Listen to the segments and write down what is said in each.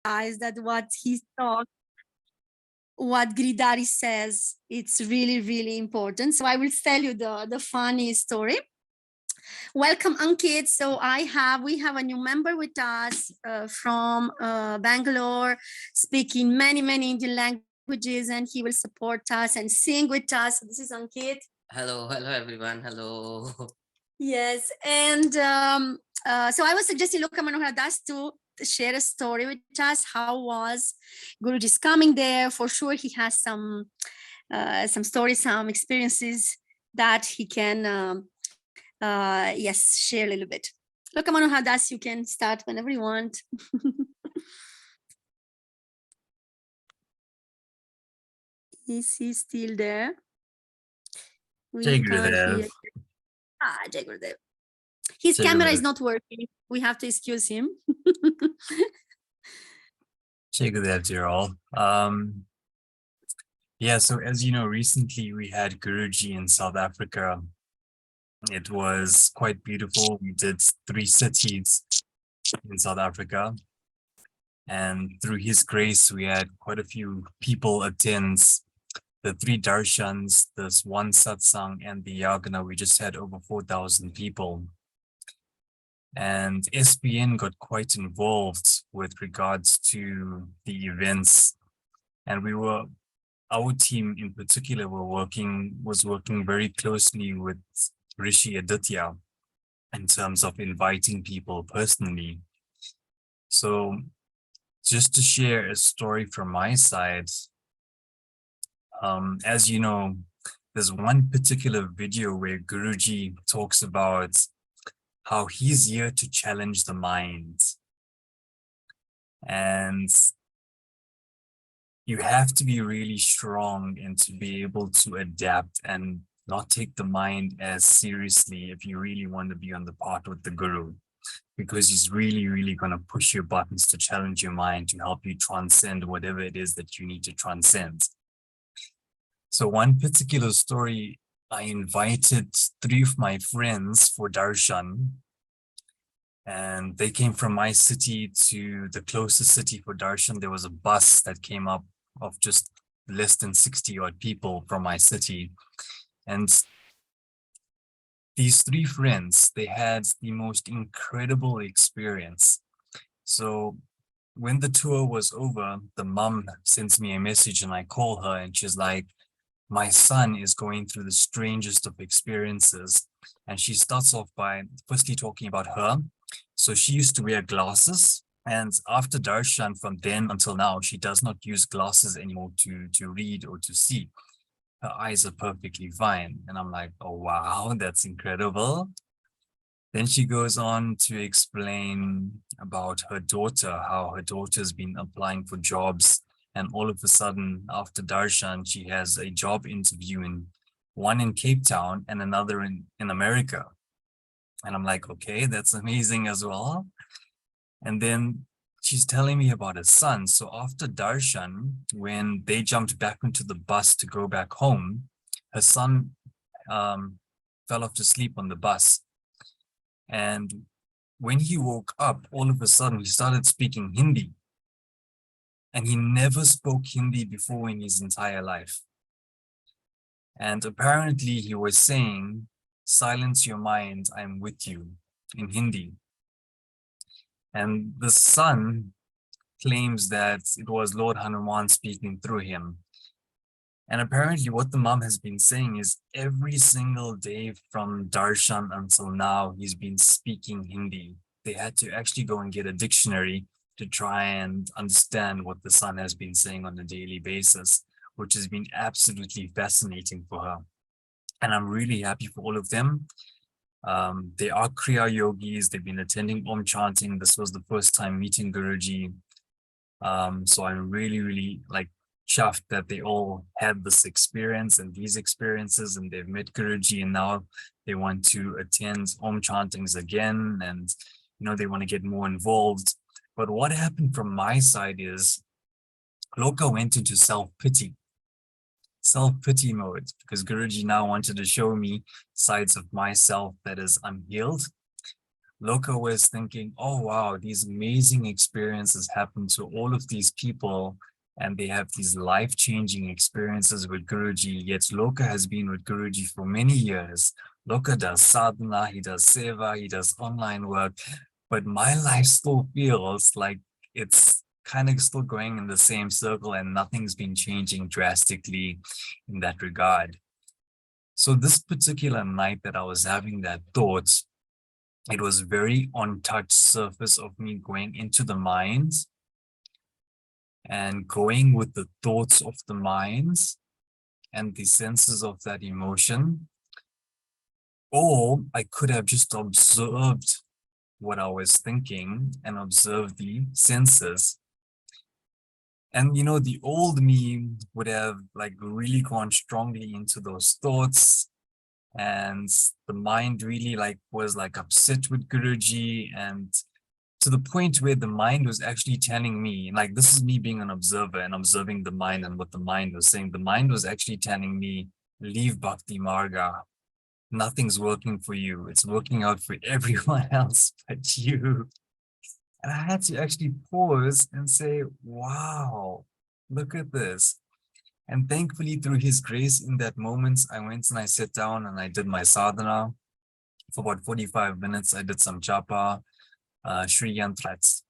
that what he talks, what Giridhari says, it's really, really important. So I will tell you the funny story. Welcome, Ankit. So we have a new member with us from Bangalore, speaking many Indian languages, and he will support us and sing with us. So this is Ankit. Hello everyone. Hello. Yes, and so I was suggesting Loka Manoharadas to share a story with us. How was Guruji's coming there? For sure, he has some stories, some experiences that he can, yes, share a little bit. Loka Manoharadas, you can start whenever you want. Is he still there? Jai Gurudev. Jai Gurudev. His camera is not working. We have to excuse him. Jai Gurudev, dear all. Yeah, so as you know, recently we had Guruji in South Africa. It was quite beautiful. We did 3 cities in South Africa. And through his grace, we had quite a few people attend the 3 darshans, this 1 satsang, and the yagna. We just had over 4,000 people. And SBN got quite involved with regards to the events. And our team in particular was working very closely with Rishi Aditya in terms of inviting people personally. So just to share a story from my side, as you know, there's one particular video where Guruji talks about how he's here to challenge the mind. And you have to be really strong and to be able to adapt and not take the mind as seriously if you really want to be on the path with the Guru, because he's really going to push your buttons to challenge your mind to help you transcend whatever it is that you need to transcend. So one particular story, I invited 3 of my friends for darshan, and they came from my city to the closest city for darshan. There was a bus that came up of just less than 60 odd people from my city. And these 3 friends, they had the most incredible experience. So when the tour was over, the mom sends me a message and I call her and she's like, my son is going through the strangest of experiences. And she starts off by firstly talking about her. So she used to wear glasses, and after darshan, from then until now, she does not use glasses anymore to read or to see. Her eyes are perfectly fine. And I'm like, oh, wow, that's incredible. Then she goes on to explain about her daughter, how her daughter's been applying for jobs. And all of a sudden, after darshan, she has a job interview one in Cape Town and another in America. And I'm like, okay, that's amazing as well. And then she's telling me about her son. So after darshan, when they jumped back into the bus to go back home, her son fell off to sleep on the bus. And when he woke up, all of a sudden, he started speaking Hindi. And he never spoke Hindi before in his entire life. And apparently he was saying, silence your mind, I'm with you, in Hindi. And the son claims that it was Lord Hanuman speaking through him. And apparently what the mom has been saying is every single day from darshan until now, he's been speaking Hindi. They had to actually go and get a dictionary to try and understand what the son has been saying on a daily basis, which has been absolutely fascinating for her. And I'm really happy for all of them. They are Kriya yogis. They've been attending Om chanting. This was the first time meeting Guruji. So I'm really like chuffed that they all had this experience and these experiences, and they've met Guruji, and now they want to attend Om chantings again, and they want to get more involved. But what happened from my side is Loka went into self-pity mode, because Guruji now wanted to show me sides of myself that is unhealed. Loka was thinking, oh wow, these amazing experiences happen to all of these people, and they have these life-changing experiences with Guruji. Yet Loka has been with Guruji for many years. Loka does sadhana, he does seva, he does online work, but my life still feels like it's kind of still going in the same circle and nothing's been changing drastically in that regard. So this particular night that I was having that thought, it was very untouched surface of me going into the mind and going with the thoughts of the mind and the senses of that emotion. Or I could have just observed what I was thinking and observed the senses. And, you know, the old me would have like really gone strongly into those thoughts, and the mind really like was like upset with Guruji, and to the point where the mind was actually telling me, like, this is me being an observer and observing the mind and what the mind was saying. The mind was actually telling me, leave Bhakti Marga. Nothing's working for you. It's working out for everyone else but you. And I had to actually pause and say, wow, look at this. And thankfully, through his grace in that moment, I went and I sat down and I did my sadhana. For about 45 minutes, I did some japa, Sri Yantrats.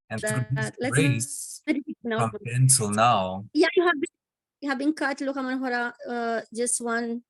And through his Let's grace, repeat now. from then till now. Yeah, you have been cut, Loka Manohara, just one,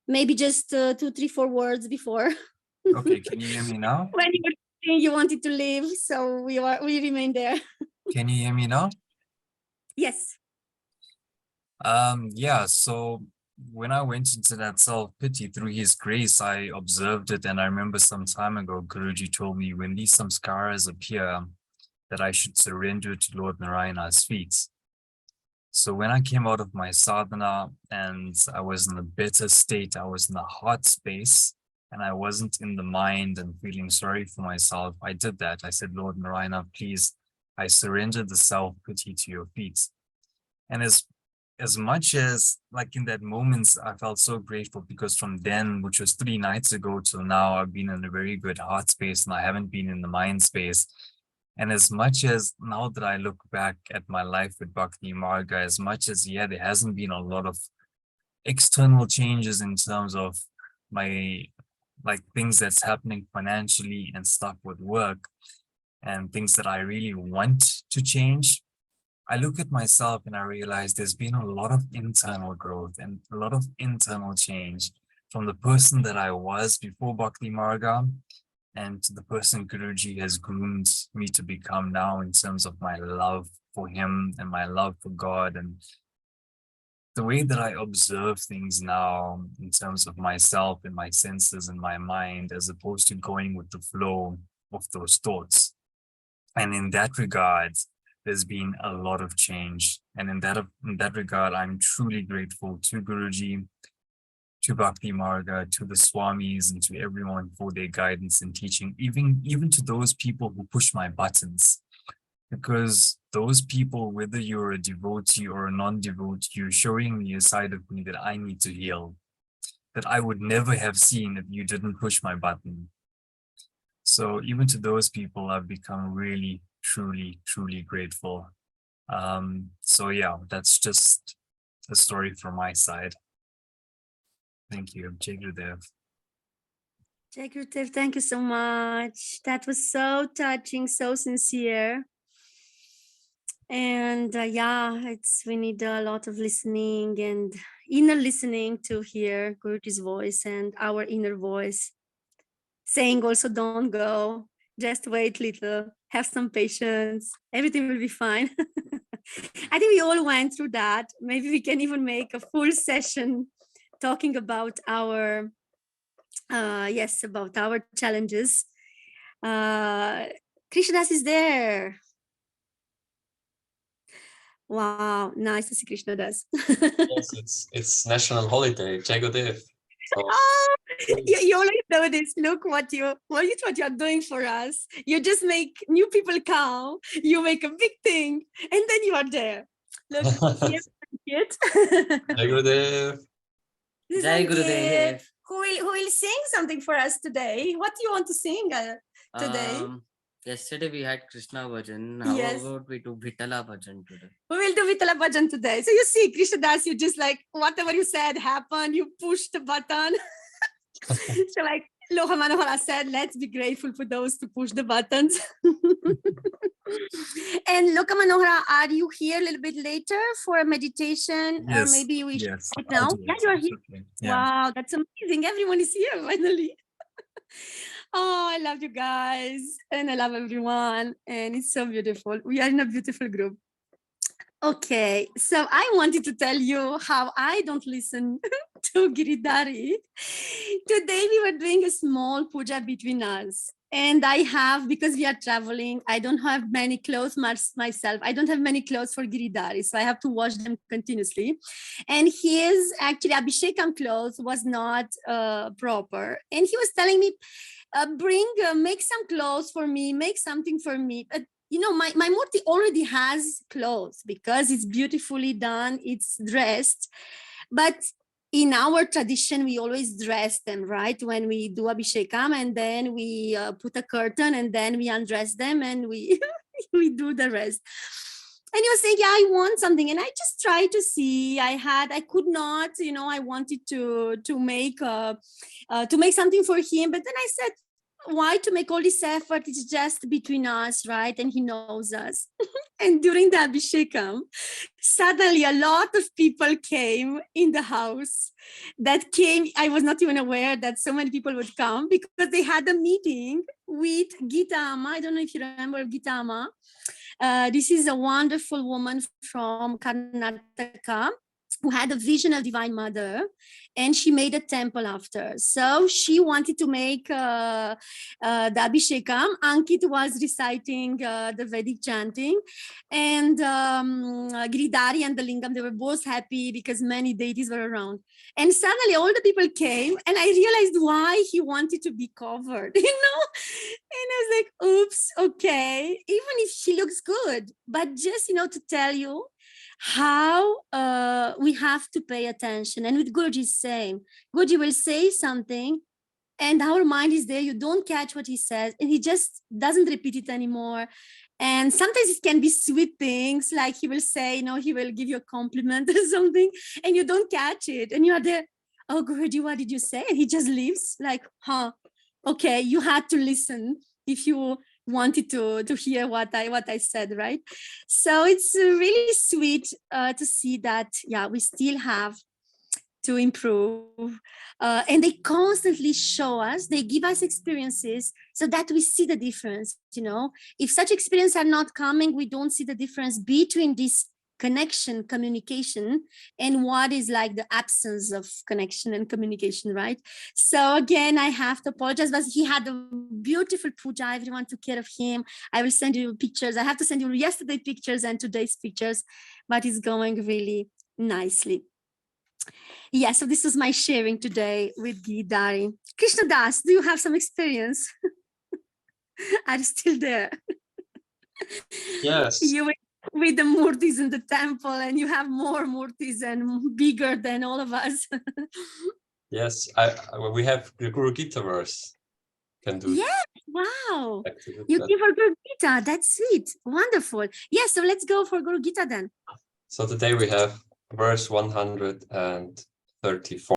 maybe just 2, 3, 4 words before. Okay, can you hear me now? When you were saying you wanted to leave, so we remain there. Can you hear me now? Yes. Yeah, so when I went into that self-pity through his grace, I observed it. And I remember some time ago, Guruji told me when these samskaras appear, that I should surrender to Lord Narayana's feet. So when I came out of my sadhana and I was in a better state, I was in the heart space and I wasn't in the mind and feeling sorry for myself, I did that. I said, Lord Narayana, please, I surrender the self-pity to your feet. And as much as like in that moment, I felt so grateful because from then, which was 3 nights ago till now, I've been in a very good heart space and I haven't been in the mind space. And as much as now that I look back at my life with Bhakti Marga, as much as, yeah, there hasn't been a lot of external changes in terms of my, like things that's happening financially and stuff with work and things that I really want to change, I look at myself and I realize there's been a lot of internal growth and a lot of internal change from the person that I was before Bhakti Marga and to the person Guruji has groomed me to become now in terms of my love for him and my love for God and the way that I observe things now in terms of myself and my senses and my mind, as opposed to going with the flow of those thoughts. And in that regard, there's been a lot of change. And in that regard, I'm truly grateful to Guruji, to Bhakti Marga, to the Swamis, and to everyone for their guidance and teaching, even to those people who push my buttons. Because those people, whether you're a devotee or a non-devotee, you're showing me a side of me that I need to heal, that I would never have seen if you didn't push my button. So even to those people, I've become really, truly, truly grateful. So yeah, that's just a story from my side. Thank you. Jai Gurudev. Jai Gurudev, thank you so much. That was so touching, so sincere. And yeah, we need a lot of listening and inner listening to hear Guruji's voice and our inner voice saying also, don't go, just wait little, have some patience, everything will be fine. I think we all went through that. Maybe we can even make a full session talking about our, about our challenges. Krishnadas is there. Wow, nice to see Krishnadas. Yes, it's national holiday, Jai Gurudev. So, you already know this. Look what you're doing for us. You just make new people come. You make a big thing, and then you are there. Look, here's it. Jai Gurudev. Jai Gurudev. Who will sing something for us today? What do you want to sing? today? Yesterday we had Krishna Bhajan. How Yes. about we do Vitala Bhajan today? We will do Vitala Bhajan today. So you see, Krishna Das, you just like whatever you said happened, you pushed the button. So like Loka Manohara said, let's be grateful for those to push the buttons. And Loka Manohara, are you here a little bit later for a meditation? Or Yes, maybe we should yes, sit I'll now. do Yeah, it. you are It's here. okay. Yeah. Wow, that's amazing. Everyone is here finally. Oh, I love you guys. And I love everyone. And it's so beautiful. We are in a beautiful group. Okay, so I wanted to tell you how I don't listen to Giridhari. Today we were doing a small puja between us. And I have, because we are traveling, I don't have many clothes myself. I don't have many clothes for Giridhari, so I have to wash them continuously. And his actually Abhishekam clothes was not proper. And he was telling me, make some clothes for me, make something for me. But you know, my murti already has clothes because it's beautifully done, it's dressed. But in our tradition, we always dress them, right? When we do Abhishekam, and then we put a curtain, and then we undress them, and we we do the rest. And he was saying, yeah, I want something. And I just tried to see, I could not, you know, I wanted to make something for him. But then I said, why to make all this effort? It's just between us, right? And he knows us. And during the Abhishekam, suddenly a lot of people came in the house I was not even aware that so many people would come because they had a meeting with Gita Amma. I don't know if you remember Gita Amma. This is a wonderful woman from Karnataka who had a vision of Divine Mother, and she made a temple after. So she wanted to make the Abhishekam. Ankit was reciting the Vedic chanting, and Giridhari and the Lingam, they were both happy because many deities were around. And suddenly all the people came, and I realized why he wanted to be covered, you know? And I was like, oops, okay, even if she looks good, but just, you know, to tell you how we have to pay attention. And with Guruji saying, Guruji will say something and our mind is there, you don't catch what he says, and he just doesn't repeat it anymore. And sometimes it can be sweet things, like he will say, you know, he will give you a compliment or something, and you don't catch it. And you are there, oh, Guruji, what did you say? And he just leaves like, huh, okay, you had to listen if you wanted to hear what I said, right? So it's really sweet to see that, yeah, we still have to improve. And they constantly show us, they give us experiences so that we see the difference, you know? If such experiences are not coming, we don't see the difference between this connection, communication, and what is like the absence of connection and communication, right? So again, I have to apologize, but he had a beautiful puja. Everyone took care of him. I will send you pictures. I have to send you yesterday's pictures and today's pictures, but it's going really nicely. Yeah, so this is my sharing today with Giridhari. Krishna Das, do you have some experience? Are you still there? Yes. You with the murtis in the temple, and you have more murtis and bigger than all of us. Yes, we have the Guru Gita verse. Can do. Yes, wow. Activate You that. give for Guru Gita, that's sweet, wonderful. Yes, so let's go for Guru Gita then. So today we have verse 134.